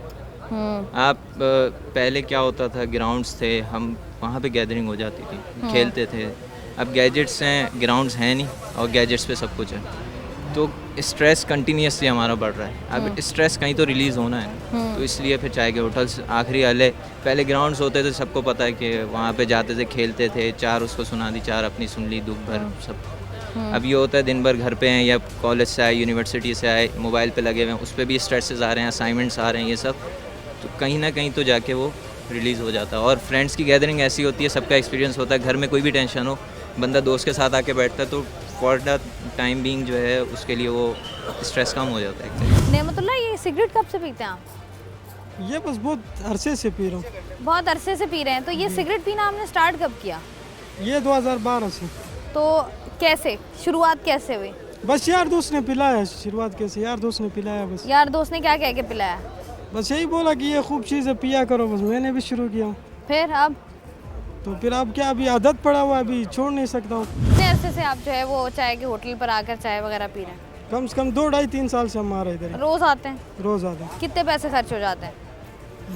आप पहले क्या होता था, ग्राउंड्स थे, हम वहाँ पे गैदरिंग हो जाती थी, खेलते थे। अब गैजेट्स हैं, ग्राउंड्स हैं नहीं, और गैजेट्स पे सब कुछ है, तो स्ट्रेस कंटिन्यूसली हमारा बढ़ रहा है। अब स्ट्रेस कहीं तो रिलीज़ होना है, तो इसलिए फिर चाय के होटल्स आखिरी वाले, पहले ग्राउंड्स होते थे, सबको पता है कि वहाँ पे जाते थे, खेलते थे, 4 उसको सुना दी, 4 अपनी सुन ली, दुख भर सब। अब ये होता है दिन भर घर पे हैं या कॉलेज से आए, यूनिवर्सिटी से आए, मोबाइल पे लगे हुए हैं, उस पर भी स्ट्रेसेस आ रहे हैं, असाइनमेंट्स आ रहे हैं, ये सब, तो कहीं ना कहीं तो जाके वो रिलीज़ हो जाता है। और फ्रेंड्स की गैदरिंग ऐसी होती है, सबका एक्सपीरियंस होता है, घर में कोई भी टेंशन हो, बंदा दोस्त के साथ आके बैठता है, तो फॉर द टाइम बीइंग जो है उसके लिए वो स्ट्रेस कम हो जाता है। नेमतुल्लाह, ये सिगरेट कब से पीते हैं आप? ये बस बहुत अरसे से पी रहा हूँ। बहुत अरसे से पी रहे हैं, तो ये सिगरेट पीना आपने स्टार्ट कब किया? ये 2012 से। तो कैसे शुरुआत कैसे हुई? बस यार दोस्त ने पिलाया। शुरुआत कैसे, यार दोस्त ने पिलाया बस। यार दोस्त ने क्या कह के पिलाया? बस यही बोला कि ये खूब चीज़ है, पिया करो, बस मैंने भी शुरू किया। फिर अब? तो फिर अब क्या, अभी आदत पड़ा हुआ है, अभी छोड़ नहीं सकता हूँ। कितने अरसे से आप जो है वो चाय के होटल पर आकर चाय वगैरह पी रहे हैं? कम से कम 2 ढाई 3 साल से हमारा इधर। रोज़ आते हैं? रोज़ आते हैं। कितने पैसे खर्च हो जाते हैं?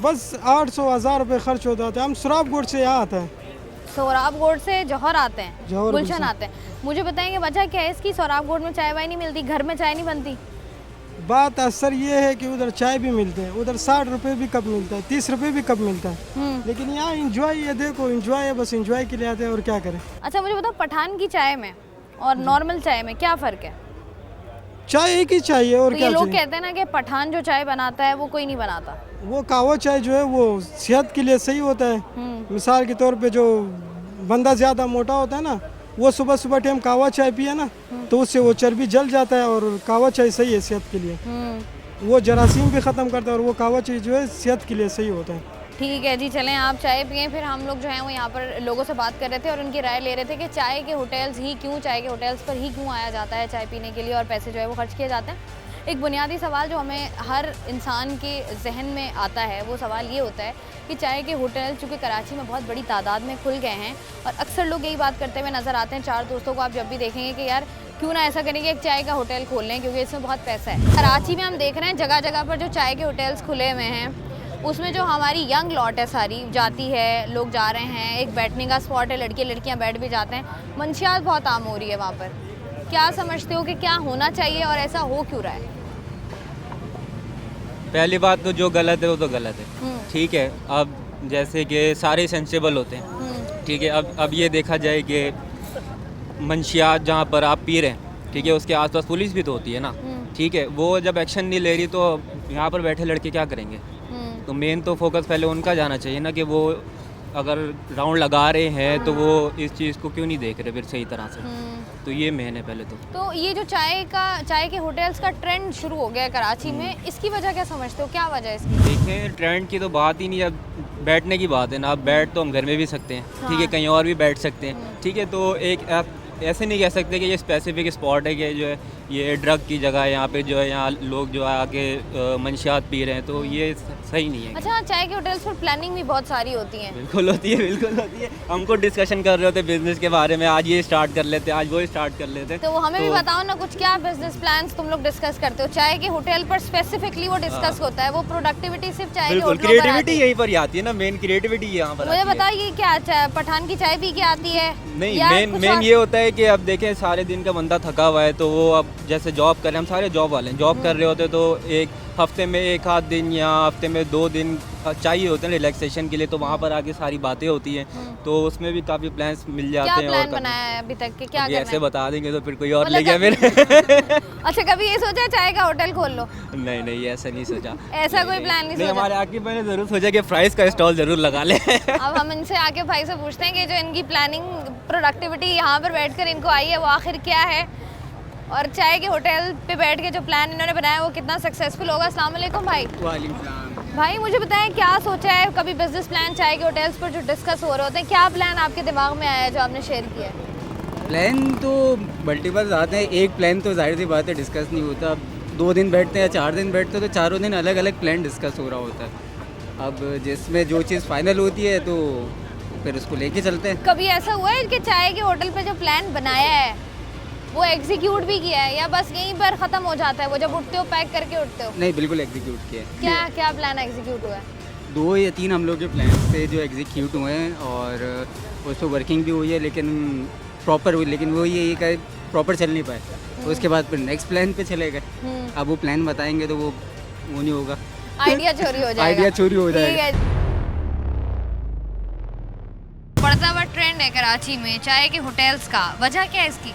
बस 800-1000 रुपये खर्च हो जाते हैं। हम सुराबगोट से यहाँ आते हैं। सोराबगोट से जौहर आते हैं, जौहर गुलशन आते हैं। मुझे बताएंगे वजह क्या है इसकी? सोराबगोट में चाय वाय नहीं मिलती, घर में चाय नहीं बनती? बात असर ये है कि उधर चाय भी मिलते हैं, उधर 60 रुपये भी कप मिलता है, 30 रुपये भी कप मिलता है, लेकिन यहाँ इंजॉय, ये देखो इंजॉय है, बस इंजॉय के लिए आते हैं और क्या करें। अच्छा मुझे बताओ, पठान की चाय में और नॉर्मल चाय में क्या फ़र्क है? चाय एक ही चाहिए और तो क्या ये लोग चाहिए? कहते हैं ना कि पठान जो चाय बनाता है वो कोई नहीं बनाता। वो कहवा चाय जो है वो सेहत के लिए सही होता है। मिसाल के तौर पे जो बंदा ज़्यादा मोटा होता है ना, वो सुबह सुबह टाइम कहवा चाय पिए ना, तो उससे वो चर्बी जल जाता है, और कहवा चाय सही है सेहत के लिए। वो जरासीम भी ख़त्म करता है, और वो कहवा चाय जो है सेहत के लिए सही होता है। ठीक है जी, चलें आप चाय पिएं। फिर हम लोग जो हैं वो यहाँ पर लोगों से बात कर रहे थे और उनकी राय ले रहे थे कि चाय के होटल्स पर ही क्यों आया जाता है चाय पीने के लिए, और पैसे जो है वो खर्च किए जाते हैं। एक बुनियादी सवाल जो हमें हर इंसान के जहन में आता है, वो सवाल ये होता है कि चाय के होटल चूँकि कराची में बहुत बड़ी तादाद में खुल गए हैं, और अक्सर लोग यही बात करते हुए नज़र आते हैं। 4 दोस्तों को आप जब भी देखेंगे कि यार क्यों ना ऐसा करें कि एक चाय का होटल खोल लें, क्योंकि इसमें बहुत पैसा है। कराची में हम देख रहे हैं जगह जगह पर जो चाय के होटल्स खुले हुए हैं, उसमें जो हमारी यंग लॉट है सारी जाती है, लोग जा रहे हैं, एक बैठने का स्पॉट है, लड़कियां बैठ भी जाते हैं। मंशियात बहुत आम हो रही है वहाँ पर। क्या समझते हो कि क्या होना चाहिए और ऐसा हो क्यों रहा है? पहली बात तो जो गलत है वो तो गलत है, ठीक है। अब जैसे कि सारे सेंसेबल होते हैं, ठीक है। अब ये देखा जाए कि मंशियात जहाँ पर आप पी रहे हैं, ठीक है, उसके आसपास पुलिस भी तो होती है ना, ठीक है। वो जब एक्शन नहीं ले रही तो यहाँ पर बैठे लड़के क्या करेंगे? तो मेन तो फोकस पहले उनका जाना चाहिए ना, कि वो अगर राउंड लगा रहे हैं तो वो इस चीज़ को क्यों नहीं देख रहे फिर सही तरह से। तो ये मेन है पहले तो ये जो चाय के होटल्स का ट्रेंड शुरू हो गया है कराची में, इसकी वजह क्या समझते हो, क्या वजह है इसकी? देखिए, ट्रेंड की तो बात ही नहीं, अब बैठने की बात है ना। अब बैठ तो हम घर में भी सकते हैं, ठीक है, कहीं और भी बैठ सकते हैं, ठीक है। तो एक आप ऐसे नहीं कह सकते कि ये स्पेसिफिक स्पॉट है कि जो है ये ड्रग की जगह है, यहाँ पे जो है यहाँ लोग जो है आके मंशियात पी रहे हैं, तो ये सही नहीं है। अच्छा, चाय के होटल्स पर प्लानिंग भी बहुत सारी होती है। बिल्कुल होती है, बिल्कुल होती है। हमको डिस्कशन कर रहे होते बिजनेस के बारे में, आज ये स्टार्ट कर लेते, आज वो स्टार्ट कर लेते। तो हमें भी बताओ ना कुछ, क्या बिजनेस प्लान्स तुम लोग डिस्कस करते हो? चाय के होटल पर स्पेसिफिकली वो डिस्कस होता है, वो प्रोडक्टिविटी सिर्फ चाय के होटल पर क्रिएटिविटी यहीं पर ही आती है ना, मेन क्रिएटिविटी यहाँ पर। मुझे बताओ, ये क्या पठान की चाय पी के आती है? नहीं, मेन ये होता है कि अब देखें सारे दिन का बंदा थका हुआ है, तो वो अब जैसे जॉब कर रहे हैं, हम सारे जॉब वाले हैं, जॉब कर रहे होते तो एक हफ्ते में 1 आध दिन या हफ्ते में 2 दिन चाहिए होते हैं रिलैक्सेशन के लिए, तो वहाँ पर आके सारी बातें होती हैं, तो उसमें भी काफ़ी प्लान्स मिल जाते हैं। क्या प्लान बनाया है अभी तक के, क्या करना है? ऐसे बता देंगे तो फिर कोई और ले गया मेरे। अच्छा, कभी ये सोचा चाय का होटल खोल लो? नहीं, ऐसा नहीं सोचा। ऐसा कोई प्लान नहीं सोचा? हमारे आके मैंने जरूर सोचा कि फ्राइज का स्टॉल जरूर लगा ले। अब हम इनसे आके भाई से पूछते हैं कि जो इनकी प्लानिंग प्रोडक्टिविटी यहाँ पर बैठकर इनको आई है वो आखिर क्या है, और चाय के होटल पे बैठ के जो प्लान इन्होंने बनाया वो कितना सक्सेसफुल होगा। अस्सलाम वालेकुम भाई। भाई मुझे बताएं, क्या सोचा है कभी बिजनेस प्लान चाय के होटल्स पर जो डिस्कस हो रहे होते हैं, क्या प्लान आपके दिमाग में आया है जो आपने शेयर किया है? प्लान तो मल्टीपल आते हैं, एक प्लान तो जाहिर सी बात है डिस्कस नहीं होता। 2 दिन बैठते हैं या 4 दिन बैठते हैं तो चारों दिन अलग अलग प्लान डिस्कस हो रहा होता है। अब जिसमें जो चीज़ फाइनल होती है तो फिर उसको लेके चलते हैं। कभी ऐसा हुआ है कि चाय के होटल पे जो प्लान बनाया है वो एग्जीक्यूट भी किया है, या बस यहीं पर ख़त्म हो जाता है? वो जब उठते हो पैक करके उठते हो? नहीं, बिल्कुल एग्जीक्यूट किया है। क्या प्लान एग्जीक्यूट हुआ है? 2 या 3 हम लोग के प्लान थे जो एग्जीक्यूट हुए हैं, और उसको वर्किंग भी हुई है, लेकिन प्रॉपर हुई, लेकिन वो ये प्रॉपर चल नहीं पाए। उसके बाद फिर नेक्स्ट प्लान पे चले गए। अब वो प्लान बताएंगे तो वो नहीं होगा, आइडिया चोरी हो जाएगा। आइडिया चोरी हो जाएगा। बढ़ता हुआ ट्रेंड है कराची में चाय के होटल्स का, वजह क्या है इसकी?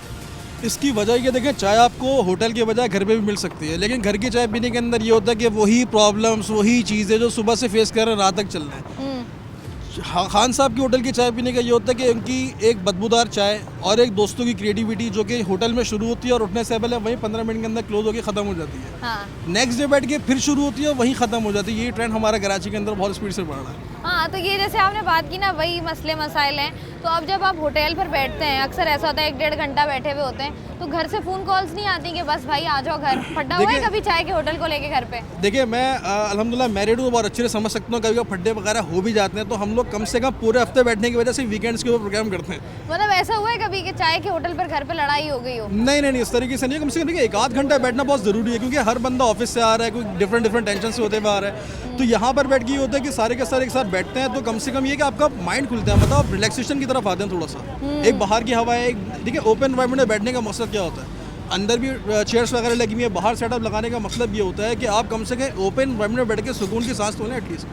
इसकी वजह ये देखें, चाय आपको होटल के बजाय घर पे भी मिल सकती है, लेकिन घर की चाय पीने के अंदर ये होता है कि वही प्रॉब्लम्स, वही चीज़ें जो सुबह से फेस कर रहे हैं रात तक चल रहे हैं। खान साहब की होटल की चाय पीने का ये होता है कि उनकी एक बदबूदार चाय और एक दोस्तों की क्रिएटिविटी जो कि होटल में शुरू होती है और उठने से पहले वहीं 15 मिनट के अंदर क्लोज होकर ख़त्म हो जाती है। नेक्स्ट डे बैठ के फिर शुरू होती है और वहीं ख़त्म हो जाती है। ये ट्रेंड हमारा कराची के अंदर बहुत स्पीड से बढ़ रहा है। हाँ, तो ये जैसे आपने बात की ना, वही मसले मसाइल हैं। तो अब जब आप होटल पर बैठते हैं, अक्सर ऐसा होता है 1-1.5 घंटा बैठे हुए होते हैं, तो घर से फ़ोन कॉल्स नहीं आती कि बस भाई आ जाओ घर? फड्डा हुआ है कभी चाय के होटल को लेके घर पे? देखिए, मैं अल्हम्दुलिल्लाह मैरिड हूँ, बहुत अच्छे से समझ सकता हूँ। कभी फड्डे वगैरह हो भी जाते हैं, तो हम लोग कम से कम पूरे हफ्ते बैठने की वजह से वीकेंड्स के ऊपर प्रोग्राम करते हैं। मतलब ऐसा हुआ है कभी कि चाय के होटल पर घर पे लड़ाई हो गई हो? नहीं, इस तरीके से नहीं। कम से कम देखिए 1-8 घंटा बैठना बहुत ज़रूरी है, क्योंकि हर बंदा ऑफिस से आ रहा है, कोई डिफरेंट टेंशन से होते हुए आ रहा है। तो यहाँ पर बैठ के ये होता है कि सारे के सारे एक साथ बैठते हैं, तो कम से कम ये कि आपका माइंड खुलता है, मतलब आप रिलैक्सेशन की तरफ आते हैं थोड़ा सा। एक बाहर की हवा है, देखिए ओपन एनवायरनमेंट में बैठने का मकसद क्या होता है? अंदर भी चेयर्स वगैरह लगी हुई है, बाहर सेटअप लगाने का मतलब ये होता है कि आप कम से कम ओपन एनवायरनमेंट में बैठ के सुकून की सांस तो लें एटलीस्ट,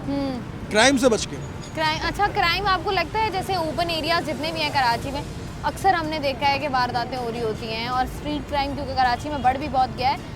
क्राइम से बच के। अच्छा, क्राइम आपको लगता है जैसे ओपन एरियाज जितने भी हैं कराची में, अक्सर हमने देखा है कि वारदातें हो रही होती हैं, और स्ट्रीट क्राइम क्योंकि कराची में बढ़ भी बहुत गया है,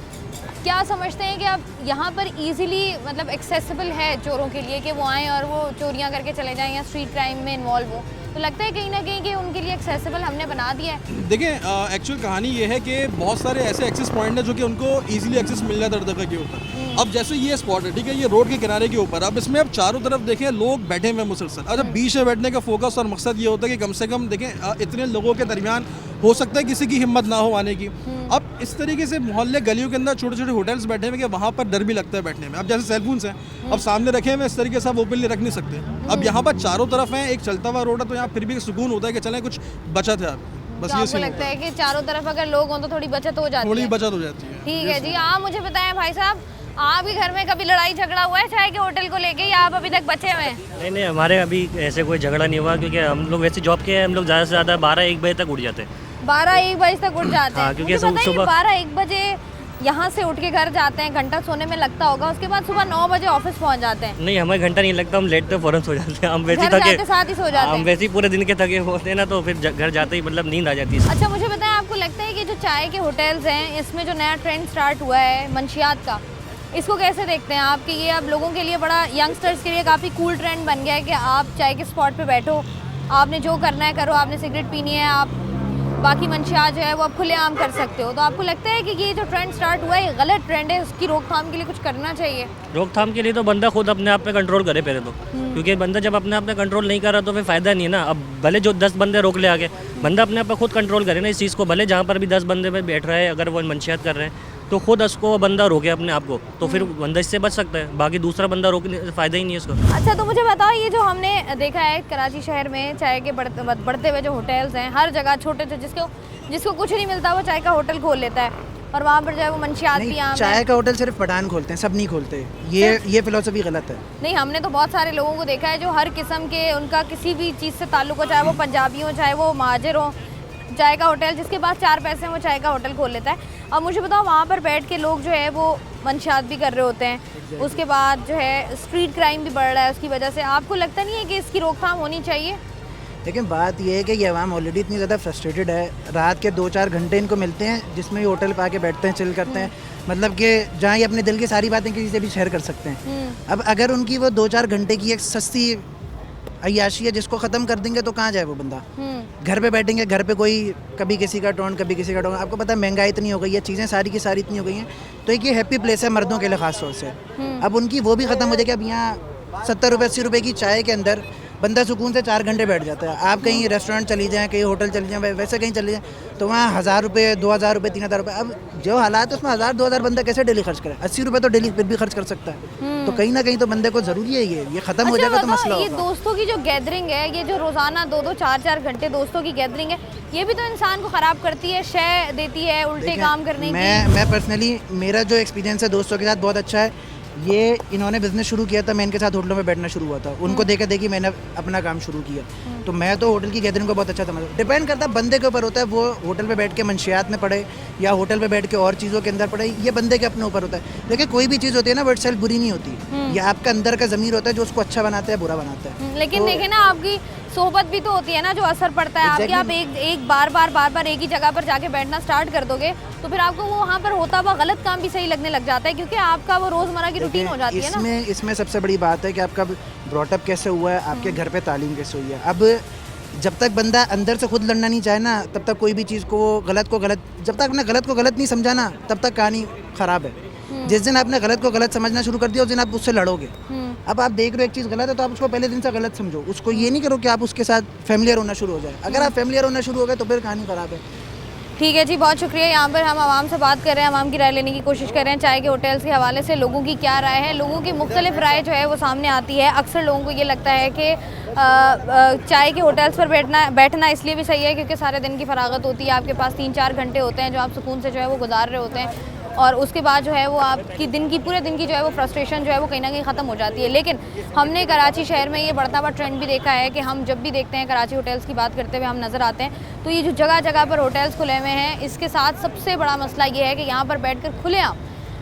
क्या समझते हैं कि अब यहाँ पर इजीली मतलब एक्सेसिबल है चोरों के लिए कि वो आएँ और वो चोरियाँ करके चले जाएँ या स्ट्रीट क्राइम में इन्वॉल्व हो? तो लगता है कहीं ना कहीं कि उनके लिए एक्सेसिबल हमने बना दिया है। देखिए, एक्चुअल कहानी ये है कि बहुत सारे ऐसे एक्सेस पॉइंट हैं जो कि उनको इजीली एक्सेस मिल जाता है हर जगह के ऊपर। अब जैसे ये स्पॉट है, ठीक है, ये रोड के किनारे के ऊपर, अब इसमें अब चारों तरफ देखें लोग बैठे हुए मुसलसल। अब जब बीच में बैठने का फोकस और मकसद ये होता है कि कम से कम देखें इतने लोगों के दरमियान हो सकता है किसी की हिम्मत ना हो आने की। अब इस तरीके से मोहल्ले गलियों के अंदर छोटे छोटे होटल्स बैठे हुए कि वहाँ पर डर भी लगता है बैठने में। अब जैसे सेलफोन्स हैं, अब सामने रखे हुए इस तरीके से आप ओपनली रख नहीं सकते। अब यहाँ पर चारों तरफ हैं, एक चलता हुआ रोड है, तो यहाँ फिर भी सुकून होता है कि चलें कुछ बचत है आपकी। बस तो आपको लगता है कि चारों तरफ अगर लोग हों तो थोड़ी बचत हो जाती है? थोड़ी बचत हो जाती है। ठीक है जी। आप मुझे बताएं भाई साहब, आपके घर में कभी लड़ाई झगड़ा हुआ है चाय के होटल को लेके, या आप अभी तक बचे हुए हैं? नहीं, हमारे अभी ऐसे कोई झगड़ा नहीं हुआ, क्योंकि हम लोग वैसे जॉब के हैं, हम लोग ज़्यादा से ज़्यादा 12-1 बजे तक उठ जाते हैं। 12-1 बजे तक उठ जाते हैं? हाँ, क्योंकि सुबह 12-1 बजे यहाँ से उठ के घर जाते हैं, घंटा सोने में लगता होगा, उसके बाद सुबह 9 बजे ऑफिस पहुँच जाते हैं? नहीं, हमें घंटा नहीं लगता, हम लेट तो फ़ौरन सो जाते हैं। हम वैसे थके साथ ही सो जाते हैं? हम वैसे ही पूरे दिन के थके होते हैं ना, तो फिर घर जाते ही मतलब नींद आ जाती है। अच्छा, मुझे बताएं, आपको लगता है कि जो चाय के होटल्स हैं इसमें जो नया ट्रेंड स्टार्ट हुआ है मंशियात का, इसको कैसे देखते हैं आप? कि ये अब लोगों के लिए बड़ा, यंगस्टर्स के लिए काफ़ी कूल ट्रेंड बन गया है कि आप चाय के स्पॉट पे बैठो, आपने जो करना है करो, आपने सिगरेट पीनी है आप बाकी मंशियात जो है वो आप खुलेआम कर सकते हो। तो आपको लगता है कि ये जो ट्रेंड स्टार्ट हुआ है ये गलत ट्रेंड है, उसकी रोकथाम के लिए कुछ करना चाहिए? रोकथाम के लिए तो बंदा खुद अपने आप पे कंट्रोल करे पहले तो, क्योंकि बंदा जब अपने आप पे कंट्रोल नहीं कर रहा तो फिर फ़ायदा नहीं है ना। अब भले जो 10 बंदे रोक ले आगे, बंदा अपने आप पे खुद कंट्रोल करे ना इस चीज़ को। भले जहाँ पर भी 10 बंदे पे बैठ रहा है, अगर वो मंशियात कर रहे हैं तो खुद उसको बंदा रोके अपने आप को, तो फिर बंदा इससे बच सकता है। बाकी दूसरा बंदा रोकने से फ़ायदा ही नहीं है उसको। अच्छा, तो मुझे बताओ, ये जो हमने देखा है कराची शहर में चाय के बढ़ते हुए जो होटल्स हैं, हर जगह छोटे छोटे जिसको कुछ नहीं मिलता वो चाय का होटल खोल लेता है, और वहाँ पर जो है वो मंशियात भी आम चाय का होटल सिर्फ पठान खोलते हैं, सब नहीं खोलते। ये फिलॉसफी गलत है। नहीं, हमने तो बहुत सारे लोगों को देखा है जो हर किस्म के, उनका किसी भी चीज़ से ताल्लुक़ हो, चाहे वो पंजाबी हो चाहे वो महाजिर हो, चाय का होटल जिसके पास 4 पैसे हैं वो चाय का होटल खोल लेता है। अब मुझे बताओ, वहाँ पर बैठ के लोग जो है वो मंशियात भी कर रहे होते हैं, उसके बाद जो है स्ट्रीट क्राइम भी बढ़ रहा है उसकी वजह से। आपको लगता नहीं है कि इसकी रोकथाम होनी चाहिए? लेकिन बात यह है कि ये अवाम ऑलरेडी इतनी ज़्यादा फ्रस्ट्रेटेड है, रात के 2-4 घंटे इनको मिलते हैं जिसमें ये होटल पे आके बैठते हैं, चिल करते हैं, मतलब कि जहाँ ये अपने दिल की सारी बातें किसी से भी शेयर कर सकते हैं। अब अगर उनकी वो 2-4 घंटे की एक सस्ती अय्याशी है जिसको ख़त्म कर देंगे तो कहाँ जाए वो बंदा? घर पे बैठेंगे, घर पे कोई कभी किसी का टोन कभी किसी का टोन। आपको पता है महंगाई इतनी हो गई है, चीज़ें सारी की सारी इतनी हो गई हैं, तो एक ये हैप्पी प्लेस है मर्दों के लिए ख़ास तौर से। अब उनकी वो भी ख़त्म हो जाएगी। अब यहाँ 70 रुपये 80 रुपये की चाय के अंदर बंदा सुकून से 4 घंटे बैठ जाता है। आप कहीं रेस्टोरेंट चली जाएँ, कहीं होटल चली जाएँ, वैसे कहीं चली जाएँ, तो वहाँ 1000 रुपये 2000 रुपये 3000 रुपये। अब जो हालात है उसमें 1000-2000 बंदा कैसे डेली खर्च करे? 80 रुपये तो डेली फिर भी खर्च कर सकता है। तो कहीं ना कहीं तो बंदे को ज़रूरी है ये ख़त्म हो जाएगा तो मसला ये होगा। दोस्तों की जो गैदरिंग है, ये जो रोज़ाना 2-2 4-4 घंटे दोस्तों की गैदरिंग है, ये भी तो इंसान को ख़राब करती है, शय देती है उल्टे काम करने की। मैं पर्सनली, मेरा जो एक्सपीरियंस है दोस्तों के साथ बहुत अच्छा है। ये इन्होंने बिज़नेस शुरू किया था, मैं इनके साथ होटलों में बैठना शुरू हुआ था, उनको देखी मैंने अपना काम शुरू किया। तो मैं तो होटल की गैदरिंग को बहुत अच्छा समझता हूँ। डिपेंड करता है बंदे के ऊपर होता है, वो होटल पे बैठ के मंशियात में पड़े या होटल पे बैठ के और चीज़ों के अंदर पड़े, ये बंदे के अपने ऊपर होता है। देखिए, कोई भी चीज़ होती है ना वो इटसेल्फ बुरी नहीं होती, ये आपका अंदर का ज़मीर होता है जो उसको अच्छा बनाता है, बुरा बनाता है। लेकिन देखे ना, आपकी सोहबत भी तो होती है ना जो असर पड़ता है आपकी। आप एक बार एक ही जगह पर जाके बैठना स्टार्ट कर दोगे तो फिर आपको वो वहाँ पर होता हुआ गलत काम भी सही लगने लग जाता है, क्योंकि आपका वो रोज़मर्रा की रूटीन हो जाती है ना। इसमें सबसे बड़ी बात है कि आपका ब्रॉटअप कैसे हुआ है, आपके घर पे तालीम कैसे हुई है। अब जब तक बंदा अंदर से खुद लड़ना नहीं चाहे ना, तब तक कोई भी चीज़ को गलत जब तक आपने गलत को गलत नहीं समझा ना, तब तक कहानी ख़राब है। जिस दिन आपने गलत को गलत समझना शुरू कर दिया उस दिन आप उससे लड़ोगे। अब आप देख रहे हो एक चीज़ गलत है तो आप उसको पहले दिन से गलत समझो, उसको ये नहीं करो कि आप उसके साथ फैमिलियर होना शुरू हो जाए। अगर आप फैमिलियर होना शुरू हो गए तो फिर कहानी ख़राब है। ठीक है जी, बहुत शुक्रिया। यहाँ पर हम आवाम से बात कर रहे हैं, आवाम की राय लेने की कोशिश कर रहे हैं चाय के होटल्स के हवाले से। लोगों की क्या राय है, लोगों की मुख्तलिफ राय जो है वो सामने आती है। अक्सर लोगों को ये लगता है कि चाय के होटल्स पर बैठना इसलिए भी सही है क्योंकि सारे दिन की फरागत होती है, आपके पास 3-4 घंटे होते हैं जो आप सुकून से जो है वो गुजार रहे होते हैं, और उसके बाद जो है वो आपकी पूरे दिन की जो है वो फ्रस्ट्रेशन जो है वो कहीं ना कहीं ख़त्म हो जाती है। लेकिन हमने कराची शहर में ये बढ़ता हुआ ट्रेंड भी देखा है कि हम जब भी देखते हैं कराची होटल्स की बात करते हुए हम नज़र आते हैं, तो ये जो जगह जगह पर होटल्स खुले हुए हैं, इसके साथ सबसे बड़ा मसला ये है कि यहाँ पर बैठकर खुलेआम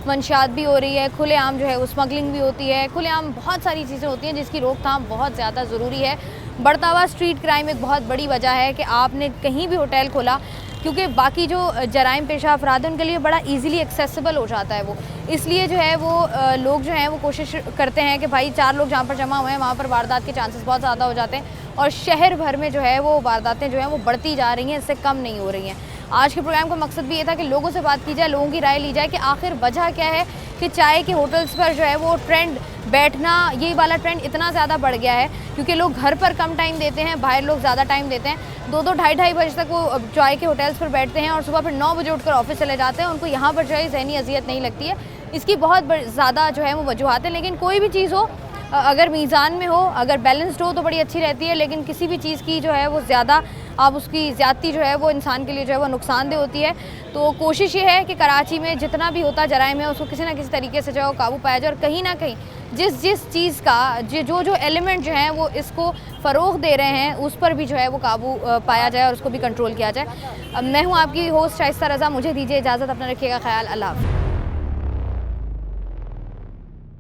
मंशियात भी हो रही है, खुलेआम जो है वो स्मगलिंग भी होती है, खुलेआम बहुत सारी चीज़ें होती हैं जिसकी रोकथाम बहुत ज़्यादा ज़रूरी है। बढ़ता हुआ स्ट्रीट क्राइम एक बहुत बड़ी वजह है कि आपने कहीं भी होटल खोला, क्योंकि बाकी जो जराइम पेशा अफराद हैं उनके लिए बड़ा इजीली एक्सेसिबल हो जाता है वो, इसलिए जो है वो लोग जो हैं वो कोशिश करते हैं कि भाई 4 लोग जहाँ पर जमा हुए हैं वहाँ पर वारदात के चांसेस बहुत ज़्यादा हो जाते हैं, और शहर भर में जो है वो वारदातें जो हैं वो बढ़ती जा रही हैं, इससे कम नहीं हो रही हैं। आज के प्रोग्राम का मकसद भी ये था कि लोगों से बात की जाए, लोगों की राय ली जाए कि आखिर वजह क्या है कि चाय के होटल्स पर जो है वो ट्रेंड बैठना, ये वाला ट्रेंड इतना ज़्यादा बढ़ गया है क्योंकि लोग घर पर कम टाइम देते हैं, बाहर लोग ज़्यादा टाइम देते हैं। 2-2 ढाई बजे तक वो चाय के होटल्स पर बैठते हैं और सुबह फिर 9 बजे उठकर ऑफिस चले जाते हैं। उनको यहाँ पर जो है ज़हनी अजियत नहीं लगती है। इसकी बहुत ज़्यादा जो है वो वजूहत है, लेकिन कोई भी चीज़ हो अगर मीज़ान में हो, अगर बैलेंस्ड हो तो बड़ी अच्छी रहती है, लेकिन किसी भी चीज़ की जो है वो ज़्यादा आप उसकी ज़्यादती जो है वो इंसान के लिए जो है वो नुकसानदेह होती है। तो कोशिश ये है कि कराची में जितना भी होता जराइम है उसको किसी ना किसी तरीके से जो है वो काबू पाया जाए, और कहीं ना कहीं जिस चीज़ का जो एलिमेंट जो हैं वो इसको फ़रोग़ दे रहे हैं उस पर भी जो है वो काबू पाया जाए और उसको भी कंट्रोल किया जाए। मैं हूँ आपकी होस्ट शाइस्ता रज़ा, मुझे दीजिए इजाज़त, अपना रखिएगा ख्याल, अल्लाह हाफ़िज़।